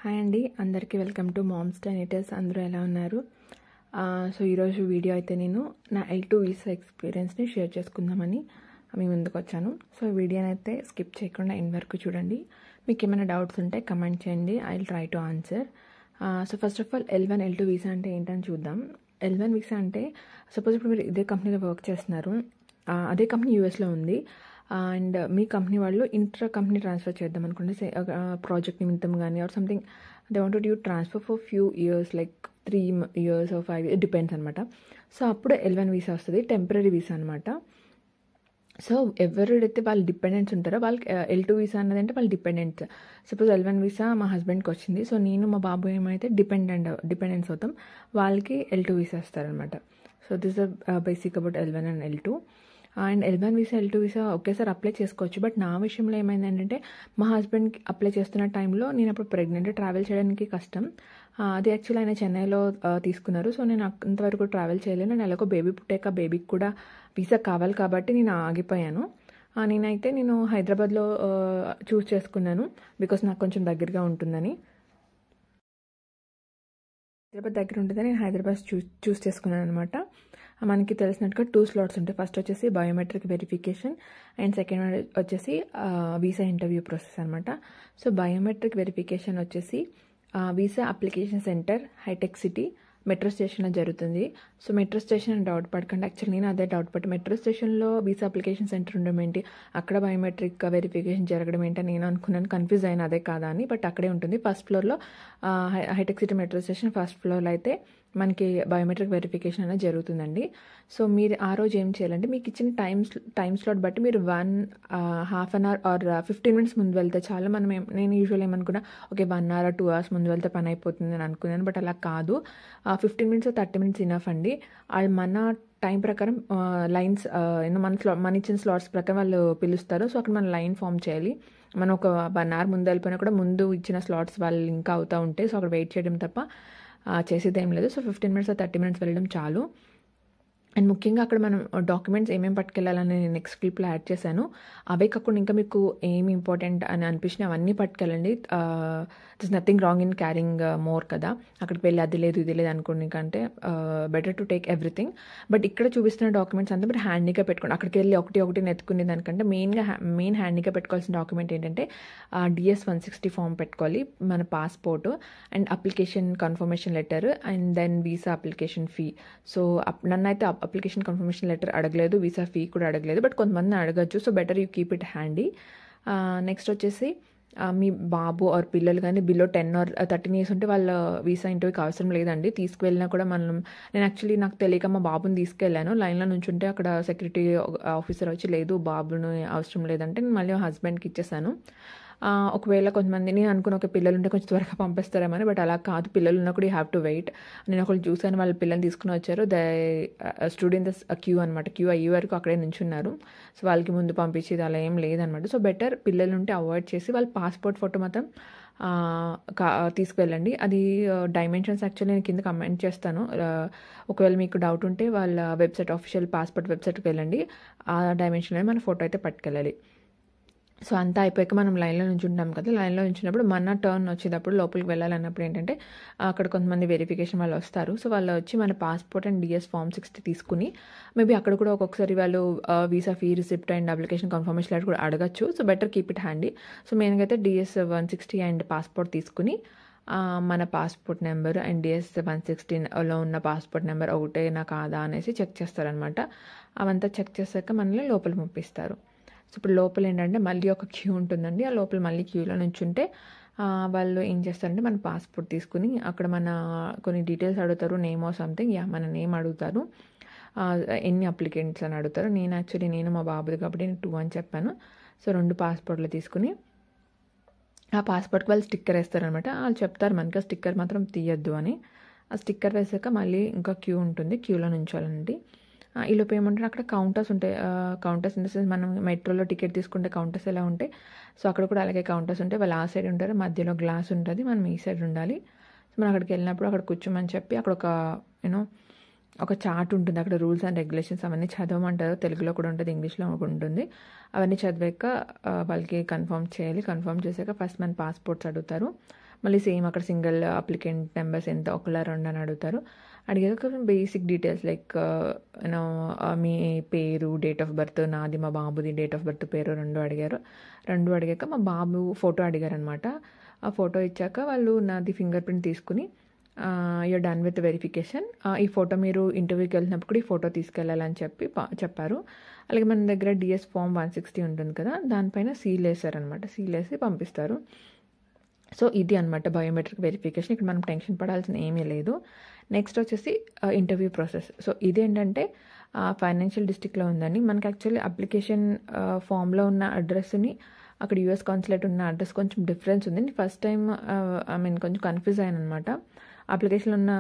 Hi అండి, అందరికీ welcome to moms ten eaters. అందరూ ఎలా ఉన్నారు? సో ఈరోజు వీడియో అయితే నేను నా L2 వీసా ఎక్స్పీరియన్స్ని షేర్ చేసుకుందామని మీ ముందుకు వచ్చాను. సో వీడియోని అయితే స్కిప్ చేయకుండా ఎండ్ వరకు చూడండి. మీకు ఏమైనా డౌట్స్ ఉంటే కమెంట్ చేయండి, I will try to answer. So first of all L1 L2 visa అంటే ఏంటని చూద్దాం. L1 వీసా అంటే సపోజ్ ఇప్పుడు మీరు ఇదే కంపెనీలో వర్క్ చేస్తున్నారు, అదే కంపెనీ యూఎస్లో ఉంది అండ్ మీ కంపెనీ వాళ్ళు ఇంట్రా కంపెనీ ట్రాన్స్ఫర్ చేద్దాం అనుకుంటే ప్రాజెక్ట్ నిమిత్తం కానీ or something they wanted you transfer for few years like 3 years or 5 years depends అనమాట. సో అప్పుడు L1 వీసా వస్తుంది, టెంపరీ వీసా అనమాట. సో ఎవరైతే వాళ్ళు డిపెండెంట్స్ ఉంటారో వాళ్ళకి L2 వీసా అన్నది అంటే వాళ్ళు డిపెండెంట్స్. సపోజ్ L1 వీసా మా హస్బెండ్కి వచ్చింది, సో నేను మా బాబు ఏమైతే డిపెండెంట్స్ అవుతాం, వాళ్ళకి L2 వీసా వస్తారనమాట. So this basic about L1 and L2. And L1 visa L2 visa ఒకేసారి అప్లై చేసుకోవచ్చు. బట్ నా విషయంలో ఏమైంది ఏంటంటే మా హస్బెండ్కి అప్లై చేస్తున్న టైంలో నేను అప్పుడు ప్రెగ్నెంట్, ట్రావెల్ చేయడానికి కష్టం. అది యాక్చువల్లీ ఆయన చెన్నైలో తీసుకున్నారు. సో నేను అంతవరకు ట్రావెల్ చేయలేను. నేను ఎలాగో బేబీ పుట్టాక బేబీకి కూడా వీసా కావాలి కాబట్టి నేను ఆగిపోయాను. నేను హైదరాబాద్లో చూస్ చేసుకున్నాను బికాస్ నాకు కొంచెం దగ్గరగా ఉంటుందని. హైదరాబాద్ దగ్గర ఉంటుందని నేను హైదరాబాద్ చూస్ చేసుకున్నాను అనమాట. మనకి తెలిసినట్టుగా 2 slots ఉంటాయి. ఫస్ట్ వచ్చేసి బయోమెట్రిక్ వెరిఫికేషన్ అండ్ సెకండ్ వచ్చేసి వీసా ఇంటర్వ్యూ ప్రాసెస్ అనమాట. సో బయోమెట్రిక్ వెరిఫికేషన్ వచ్చేసి వీసా అప్లికేషన్ సెంటర్ హైటెక్ సిటీ మెట్రో స్టేషన్లో జరుగుతుంది. సో మెట్రో స్టేషన్ అని డౌట్ పడకండి, యాక్చువల్లీ నేను అదే డౌట్ పట్టి మెట్రో స్టేషన్లో వీసా అప్లికేషన్ సెంటర్ ఉండడం ఏంటి, అక్కడ బయోమెట్రిక్ వెరిఫికేషన్ జరగడం ఏంటి నేను అనుకున్నాను, కన్ఫ్యూజ్ అయిన అదే కాదా అని. బట్ అక్కడే ఉంటుంది ఫస్ట్ ఫ్లోర్లో. హైటెక్ సిటీ మెట్రో స్టేషన్ ఫస్ట్ ఫ్లోర్లో అయితే మనకి బయోమెట్రిక్ వెరిఫికేషన్ అనేది జరుగుతుందండి. సో మీరు ఆ రోజు ఏం చేయాలంటే మీకు ఇచ్చిన టైం స్లాట్ బట్టి మీరు 1.5 hour ఆర్ 15 minutes ముందు వెళ్తే చాలా. నేను యూజువల్ ఏమనుకున్నా, ఓకే 1 hour or 2 hours ముందు వెళ్తే పని అయిపోతుంది అని అనుకున్నాను. బట్ అలా కాదు, 15 minutes or 30 minutes ఇనఫ్ అండి. వాళ్ళు మన టైం ప్రకారం లైన్స్ మన ఇచ్చిన స్లాట్స్ ప్రకారం వాళ్ళు పిలుస్తారు. సో అక్కడ మనం లైన్ ఫామ్ చేయాలి. మనం ఒక 1 hour ముందు వెళ్ళిపోయినా కూడా ముందు ఇచ్చిన స్లాట్స్ వాళ్ళు ఇంకా అవుతూ ఉంటాయి. సో అక్కడ వెయిట్ చేయడం తప్ప చేసేది ఏం లేదు. సో 15 minutes or 30 minutes వెళ్ళడం చాలు. అండ్ ముఖ్యంగా అక్కడ మనం డాక్యుమెంట్స్ ఏమేమి పట్టుకెళ్ళాలని నేను నెక్స్ట్ క్లిప్లో యాడ్ చేశాను. అవే కాకుండా ఇంకా మీకు ఏమి ఇంపార్టెంట్ అని అనిపించినా అవన్నీ పట్టుకెళ్ళండి. This nothing wrong in carrying more కదా. అక్కడికి వెళ్ళి అది లేదు ఇది లేదు అనుకోండి, కంటే better to take everything. But ఇక్కడ చూపిస్తున్న డాక్యుమెంట్స్ అంతా మీరు హ్యాండీగా పెట్టుకోండి. అక్కడికి వెళ్ళి ఒకటి నెత్తుకునే దానికంటే మెయిన్ హ్యాండీగా పెట్టుకోవాల్సిన డాక్యుమెంట్ ఏంటంటే DS 160 ఫామ్ పెట్టుకోవాలి, మన passport and application confirmation letter and then visa application fee. So నన్నైతే అప్లికేషన్ కన్ఫర్మేషన్ లెటర్ అడగలేదు, వీసా ఫీ కూడా అడగలేదు. బట్ కొంతమంది అడగచ్చు. So better you keep it handy. Next వచ్చేసి మీ బాబు ఆర్ పిల్లలు కానీ బిలో 10 or 13 years ఉంటే వాళ్ళ వీసా ఇంటర్వ్యూకి అవసరం లేదండి. తీసుకువెళ్ళినా కూడా నేను యాక్చువల్లీ నాకు తెలియక మా బాబుని తీసుకెళ్ళాను. లైన్లో నుంచి ఉంటే అక్కడ సెక్యూరిటీ ఆఫీసర్ వచ్చి లేదు బాబుని అవసరం లేదంటే నేను మళ్ళీ హస్బెండ్కి ఇచ్చేసాను. ఒకవేళ కొంతమంది నేను అనుకున్న ఒక పిల్లలు ఉంటే కొంచెం త్వరగా పంపిస్తారేమని, బట్ అలా కాదు. పిల్లలు ఉన్నా కూడా యూ హ్యావ్ టు వెయిట్. నేను ఒకళ్ళు చూసాను, వాళ్ళ పిల్లల్ని తీసుకుని వచ్చారు. స్టూడ్ ఇన్ ద క్యూ అనమాట. క్యూ అయ్యే వరకు అక్కడే నుంచున్నారు. సో వాళ్ళకి ముందు పంపించేది అలా ఏం లేదనమాట. సో బెటర్ పిల్లలు ఉంటే అవాయిడ్ చేసి వాళ్ళ పాస్పోర్ట్ ఫోటో మాత్రం తీసుకువెళ్ళండి. అది డైమెన్షన్స్ యాక్చువల్లీ నేను కింద కమెంట్ చేస్తాను. ఒకవేళ మీకు డౌట్ ఉంటే వాళ్ళ వెబ్సైట్ ఆఫీషియల్ పాస్పోర్ట్ వెబ్సైట్కి వెళ్ళండి. ఆ డైమెన్షన్లో మన ఫోటో అయితే పట్టుకెళ్ళాలి. సో అంతా అయిపోయాక మనం లైన్లో నుంచి ఉంటాం కదా. లైన్లో నుంచినప్పుడు మన టర్న్ వచ్చేటప్పుడు లోపలికి వెళ్ళాలన్నప్పుడు ఏంటంటే అక్కడ కొంతమంది వెరిఫికేషన్ వాళ్ళు వస్తారు. సో వాళ్ళు వచ్చి మన పాస్పోర్ట్ అండ్ DS Form 60 తీసుకుని మేబీ అక్కడ కూడా ఒక్కొక్కసారి వాళ్ళు visa fee receipt and application confirmation letter కూడా అడగచ్చు. So better keep it handy. So మెయిన్గా అయితే DS 160 అండ్ పాస్పోర్ట్ తీసుకుని మన పాస్పోర్ట్ నెంబర్ అండ్ DS 160లో ఉన్న పాస్పోర్ట్ నెంబర్ ఒకటేనా కాదా అనేసి చెక్ చేస్తారనమాట. అవంతా చెక్ చేశాక మనల్ని లోపల పంపిస్తారు. సో ఇప్పుడు లోపల ఏంటంటే మళ్ళీ ఒక క్యూ ఉంటుందండి. ఆ లోపల మళ్ళీ క్యూలో నుంచి ఉంటే వాళ్ళు ఏం చేస్తారంటే మన పాస్పోర్ట్ తీసుకుని అక్కడ మన కొన్ని డీటెయిల్స్ అడుగుతారు, నేమ్ ఆర్ సంథింగ్. మన నేమ్ అడుగుతారు, ఎన్ని అప్లికెంట్స్ అని అడుగుతారు. నేను మా బాబుది కాబట్టి నేను 2 అని చెప్పాను. సో 2 పాస్పోర్ట్లు తీసుకుని ఆ పాస్పోర్ట్కి వాళ్ళు స్టిక్కర్ వేస్తారనమాట. వాళ్ళు చెప్తారు మనకి ఆ స్టిక్కర్ మాత్రం తీయద్దు అని. ఆ స్టిక్కర్ వేసాక మళ్ళీ ఇంకా క్యూ ఉంటుంది, క్యూలో నుంచోాలండి. ఈలోపు ఏమంటారు అక్కడ కౌంటర్స్ ఉంటాయి. కౌంటర్స్ ఇన్ ద సెన్స్ మనం మెట్రోలో టికెట్ తీసుకుంటే కౌంటర్స్ ఎలా ఉంటాయి, సో అక్కడ కూడా అలాగే కౌంటర్స్ ఉంటాయి. వాళ్ళు ఆ సైడ్ ఉంటారు, మధ్యలో గ్లాస్ ఉంటుంది, మనం ఈ సైడ్ ఉండాలి. సో మనం అక్కడికి వెళ్ళినప్పుడు అక్కడ కూర్చోమని చెప్పి అక్కడ ఒక చార్ట్ ఉంటుంది. అక్కడ రూల్స్ అండ్ రెగ్యులేషన్స్ అవన్నీ చదవమంటారు. తెలుగులో కూడా ఉంటుంది, ఇంగ్లీష్లో కూడా ఉంటుంది. అవన్నీ చదివాక వాళ్ళకి కన్ఫర్మ్ చేయాలి. కన్ఫర్మ్ చేశాక ఫస్ట్ మన పాస్పోర్ట్స్ అడుగుతారు. మళ్ళీ సేమ్ అక్కడ సింగిల్ అప్లికెంట్ నెంబర్స్ ఎంత, ఒకళ్ళ రెండు అని అడుగుతారు. అడిగాక బేసిక్ డీటెయిల్స్ లైక్ యూనో మీ పేరు, డేట్ ఆఫ్ బర్త్, నాది మా బాబుది డేట్ ఆఫ్ బర్త్, పేరు రెండు అడిగారు. రెండు అడిగాక మా బాబు ఫోటో అడిగారనమాట. ఆ ఫోటో ఇచ్చాక వాళ్ళు నాది ఫింగర్ ప్రింట్ తీసుకుని యూఆర్ డన్ విత్ వెరిఫికేషన్, ఈ ఫోటో మీరు ఇంటర్వ్యూకి వెళ్ళినప్పుడు కూడా ఈ ఫోటో తీసుకెళ్ళాలని చెప్పారు. అలాగే మన దగ్గర డిఎస్ ఫామ్ 160 ఉంటుంది కదా, దానిపైన సీల్ వేసారనమాట. సీల్ వేసి పంపిస్తారు. సో ఇది అనమాట బయోమెట్రిక్ వెరిఫికేషన్. ఇక్కడ మనం టెన్షన్ పడాల్సిన ఏమీ లేదు. నెక్స్ట్ వచ్చేసి ఇంటర్వ్యూ ప్రాసెస్. సో ఇదేంటంటే ఫైనాన్షియల్ డిస్ట్రిక్ట్లో ఉందండి. మనకి యాక్చువల్లీ అప్లికేషన్ ఫామ్లో ఉన్న అడ్రస్ని అక్కడ యూఎస్ కాన్సులేట్ ఉన్న అడ్రస్ కొంచెం డిఫరెన్స్ ఉంది. ఫస్ట్ టైం కొంచెం కన్ఫ్యూజ్ అయ్యాను అనమాట. అప్లికేషన్లో ఉన్న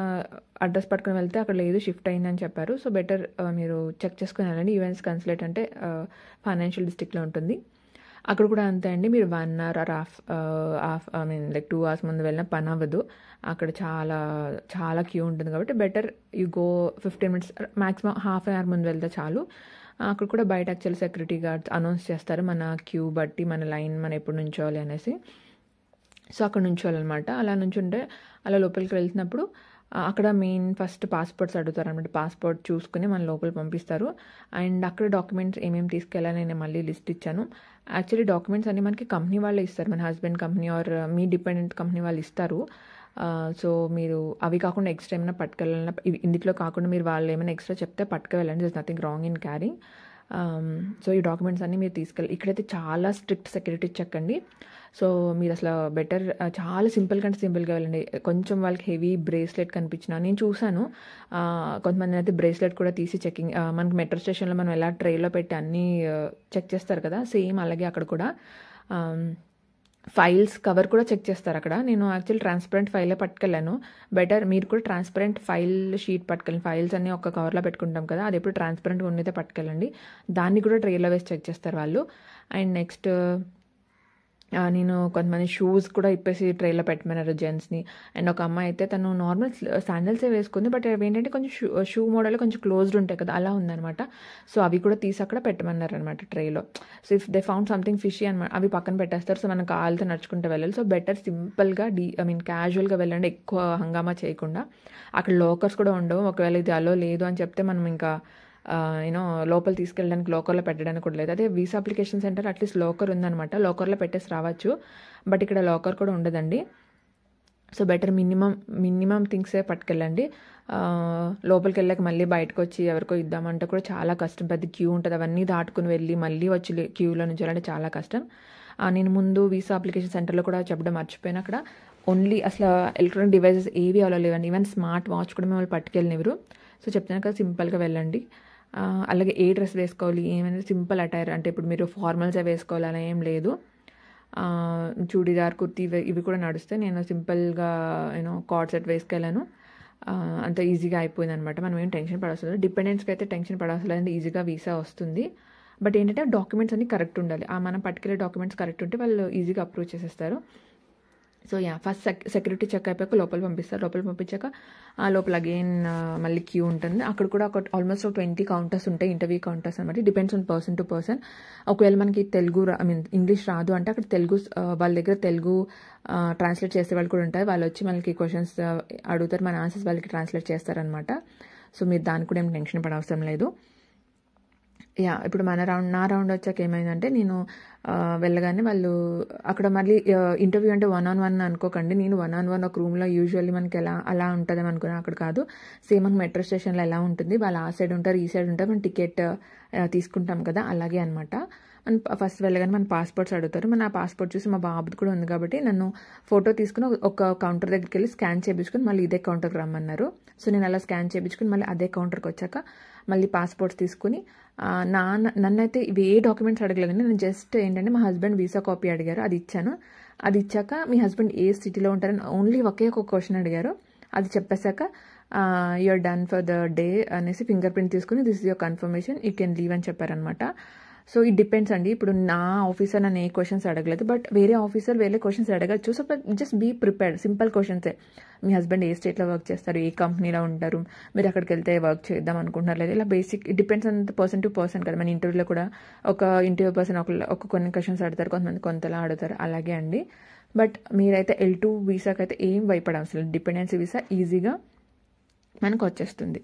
అడ్రస్ పట్టుకుని వెళ్తే అక్కడ లేదు, షిఫ్ట్ అయిందని చెప్పారు. సో బెటర్ మీరు చెక్ చేసుకుని వెళ్ళండి. యూఎస్ కాన్సులేట్ అంటే ఫైనాన్షియల్ డిస్ట్రిక్ట్లో ఉంటుంది. అక్కడ కూడా అంతే అండి, మీరు 1 hour or half like 2 hours ముందు వెళ్ళిన పని అవ్వదు. అక్కడ చాలా చాలా క్యూ ఉంటుంది కాబట్టి better you go 15 minutes, maximum half an hour ముందు వెళ్తే చాలు. అక్కడ కూడా బయట యాక్చువల్ సెక్యూరిటీ గార్డ్స్ అనౌన్స్ చేస్తారు మన క్యూ బట్టి, మన లైన్ మనం ఎప్పుడు నుంచోవాలి అనేసి. సో అక్కడ నుంచోవాలన్నమాట. అలా నుంచుంటే అలా లోపలికి వెళ్తున్నప్పుడు అక్కడ మెయిన్ ఫస్ట్ పాస్పోర్ట్స్ అడుగుతారు అనమాట. పాస్పోర్ట్ చూసుకుని మన లోపల పంపిస్తారు. అండ్ అక్కడ డాక్యుమెంట్స్ ఏమేమి తీసుకెళ్ళాలని నేను మళ్ళీ లిస్ట్ ఇచ్చాను. యాక్చువల్లీ డాక్యుమెంట్స్ అన్నీ మనకి కంపెనీ వాళ్ళే ఇస్తారు, మన హస్బెండ్ కంపెనీ ఆర్ మీ డిపెండెంట్ కంపెనీ వాళ్ళు ఇస్తారు. సో మీరు అవి కాకుండా ఎక్స్ట్రా ఏమైనా పట్టుకెళ్ళాలన్నా, ఇందులో కాకుండా మీరు వాళ్ళు ఏమైనా ఎక్స్ట్రా చెప్తే పట్టుకెళ్ళండి. This nothing wrong in carrying. So ఈ డాక్యుమెంట్స్ అన్నీ మీరు తీసుకెళ్ళి, ఇక్కడైతే చాలా స్ట్రిక్ట్ సెక్యూరిటీ చెక్ అండి. సో మీరు అసలు బెటర్ చాలా సింపుల్ కంటే సింపుల్గా వెళ్ళండి. కొంచెం వాళ్ళకి హెవీ బ్రేస్లెట్ కనిపించిన, నేను చూశాను కొంతమంది అయితే బ్రేస్లెట్ కూడా తీసి చెకింగ్, మనకి మెట్రో స్టేషన్లో మనం ఎలా ట్రేలో పెట్టి అన్నీ చెక్ చేస్తారు కదా, సేమ్ అలాగే అక్కడ కూడా ఫైల్స్ కవర్ కూడా చెక్ చేస్తారు అక్కడ. నేను యాక్చువల్ ట్రాన్స్పరెంట్ ఫైలే పట్టుకెళ్ళాను. బెటర్ మీరు కూడా ట్రాన్స్పరెంట్ ఫైల్ షీట్ పట్టుకెళ్ళండి. ఫైల్స్ అన్నీ ఒక కవర్లో పెట్టుకుంటాం కదా, అది ఎప్పుడు ట్రాన్స్పరెంట్గా ఉన్నదే పట్టుకెళ్ళండి. దాన్ని కూడా ట్రేలో వేసి చెక్ చేస్తారు వాళ్ళు. అండ్ నెక్స్ట్ నేను కొంతమంది షూస్ కూడా ఇప్పేసి ట్రైలో పెట్టమన్నారు జెంట్స్ని. అండ్ ఒక అమ్మాయి అయితే తను నార్మల్ శాండల్సే వేసుకుంది, బట్ అవి ఏంటంటే కొంచెం షూ మోడల్ కొంచెం క్లోజ్డ్ ఉంటాయి కదా, అలా ఉందన్నమాట. సో అవి కూడా తీసి అక్కడ పెట్టమన్నారు అనమాట ట్రైలో. So if they found something fishy అనమాట, అవి పక్కన పెట్టేస్తారు. సో మనం కాళ్ళతో నడుచుకుంటూ వెళ్ళాలి. సో బెటర్ సింపుల్గా క్యాజువల్గా వెళ్ళండి, ఎక్కువ హంగామా చేయకుండా. అక్కడ లోకర్స్ కూడా ఉండవు. ఒకవేళ ఇది అలో లేదు అని చెప్తే మనం ఇంకా లోపల తీసుకెళ్ళడానికి లోకర్లో పెట్టడానికి కూడా లేదు. అదే visa application centre atleast locker ఉందన్నమాట, లోకర్లో పెట్టేసి రావచ్చు. బట్ ఇక్కడ లోకర్ కూడా ఉండదండి. సో బెటర్ మినిమం థింగ్సే పట్టుకెళ్ళండి. లోపలికి వెళ్ళాక మళ్ళీ బయటకు వచ్చి ఎవరికో ఇద్దామంటే కూడా చాలా కష్టం, పెద్ద క్యూ ఉంటుంది. అవన్నీ దాటుకుని వెళ్ళి మళ్ళీ వచ్చి క్యూలో నుంచి వెళ్ళాలంటే చాలా కష్టం. నేను ముందు వీసా అప్లికేషన్ సెంటర్లో కూడా చెప్పడం మర్చిపోయాను. అక్కడ ఓన్లీ అసలు ఎలక్ట్రానిక్ డివైసెస్ ఏవి అలా లేవండి. ఈవెన్ స్మార్ట్ వాచ్ కూడా మిమ్మల్ని పట్టుకెళ్ళినెవరు. సో చెప్తాను కదా, సింపుల్గా వెళ్ళండి. అలాగే ఏ డ్రెస్ వేసుకోవాలి, ఏమైనా సింపుల్ అటైర్, అంటే ఇప్పుడు మీరు ఫార్మల్సే వేసుకోవాలి అలా ఏం లేదు. చూడీదార్, కుర్తీ ఇవి కూడా నడుస్తాయి. నేను సింపుల్గా కార్డ్ సెట్ వేసుకెళ్ళాను. అంత ఈజీగా అయిపోయింది అనమాట. మనం ఏం టెన్షన్ పడాల్సిన లేదు. డిపెండెంట్స్కి అయితే టెన్షన్ పడాల్సిన లేదు, ఈజీగా వీసా వస్తుంది. బట్ ఏంటంటే డాక్యుమెంట్స్ అన్నీ కరెక్ట్ ఉండాలి. మనం పట్టుకెళ్ళే డాక్యుమెంట్స్ కరెక్ట్ ఉంటే వాళ్ళు ఈజీగా అప్రూవ్ చేసేస్తారు. సో ఫస్ట్ సెక్యూరిటీ చెక్ అయిపోయాక లోపల పంపిస్తారు. లోపల పంపించాక లోపల అగైన్ మళ్ళీ క్యూ ఉంటుంది. అక్కడ కూడా ఆల్మోస్ట్ 20 కౌంటర్స్ ఉంటాయి, ఇంటర్వ్యూ కౌంటర్స్ అనమాట. Depends on person to person. ఒకవేళ మనకి తెలుగు ఇంగ్లీష్ రాదు అంటే అక్కడ తెలుగు వాళ్ళ దగ్గర తెలుగు ట్రాన్స్లేట్ చేసే వాళ్ళు కూడా ఉంటారు. వాళ్ళు వచ్చి మనకి క్వశ్చన్స్ అడుగుతారు, మన ఆన్సర్స్ వాళ్ళకి ట్రాన్స్లేట్ చేస్తారనమాట. సో మీరు దానికి కూడా ఏం టెన్షన్ పడవసరం లేదు. ఇప్పుడు నా రౌండ్ వచ్చాక ఏమైందంటే, నేను వెళ్ళగానే వాళ్ళు అక్కడ మళ్ళీ ఇంటర్వ్యూ అంటే 1-on-1 అనుకోకండి. నేను 1-on-1 ఒక రూమ్లో యూజువల్లీ మనకి అలా ఉంటుందని అనుకున్నాను. అక్కడ కాదు, సేమ్ మనకి మెట్రో స్టేషన్లో ఎలా ఉంటుంది, వాళ్ళు ఆ సైడ్ ఉంటారు, ఈ సైడ్ ఉంటారు. మనం టికెట్ తీసుకుంటాం కదా, అలాగే అనమాట. మనం ఫస్ట్ వెళ్ళగానే మన పాస్పోర్ట్స్ అడుగుతారు. మన పాస్పోర్ట్ చూసి మా బాబుది కూడా ఉంది కాబట్టి నన్ను ఫోటో తీసుకుని ఒక కౌంటర్ దగ్గరికి వెళ్ళి స్కాన్ చేయించుకొని మళ్ళీ ఇదే కౌంటర్కి రమ్మన్నారు. సో నేను అలా స్కాన్ చేయించుకుని మళ్ళీ అదే కౌంటర్కి వచ్చాక మళ్ళీ పాస్పోర్ట్స్ తీసుకుని నన్నైతే ఇవి ఏ డాక్యుమెంట్స్ అడగలేదండి. నేను జస్ట్ ఏంటంటే మా హస్బెండ్ వీసా కాపీ అడిగారు, అది ఇచ్చాను. అది ఇచ్చాక మీ హస్బెండ్ ఏ సిటీలో ఉంటారని ఓన్లీ ఒకే ఒక క్వశ్చన్ అడిగారు. అది చెప్పేశాక you're done for the day అనేసి ఫింగర్ ప్రింట్ తీసుకుని this is your confirmation, you can leave అని చెప్పారనమాట. సో ఇట్ డిపెండ్స్ అండి. ఇప్పుడు నా ఆఫీసర్ నన్ను ఏ క్వశ్చన్స్ అడగలేదు, బట్ వేరే ఆఫీసర్ వేరే క్వశ్చన్స్ అడగచ్చు. So just be prepared, simple క్వశ్చన్సే. మీ హస్బెండ్ ఏ స్టేట్లో వర్క్ చేస్తారు, ఏ కంపెనీలో ఉంటారు, మీరు అక్కడికి వెళ్తే వర్క్ చేద్దాం అనుకుంటున్నారు లేదా, ఇలా basic it depends on person to person కదా. మన ఇంటర్వ్యూలో కూడా ఒక ఇంటర్వ్యూ పర్సన్ ఒక కొన్ని క్వశ్చన్స్ అడుగుతారు, కొంతమంది కొంతలా అడుగుతారు, అలాగే అండి. బట్ మీరైతే L2 వీసాకి అయితే ఏం భయపడవసరం లేదు. డిపెండెన్సీ వీసా ఈజీగా మనకు వచ్చేస్తుంది.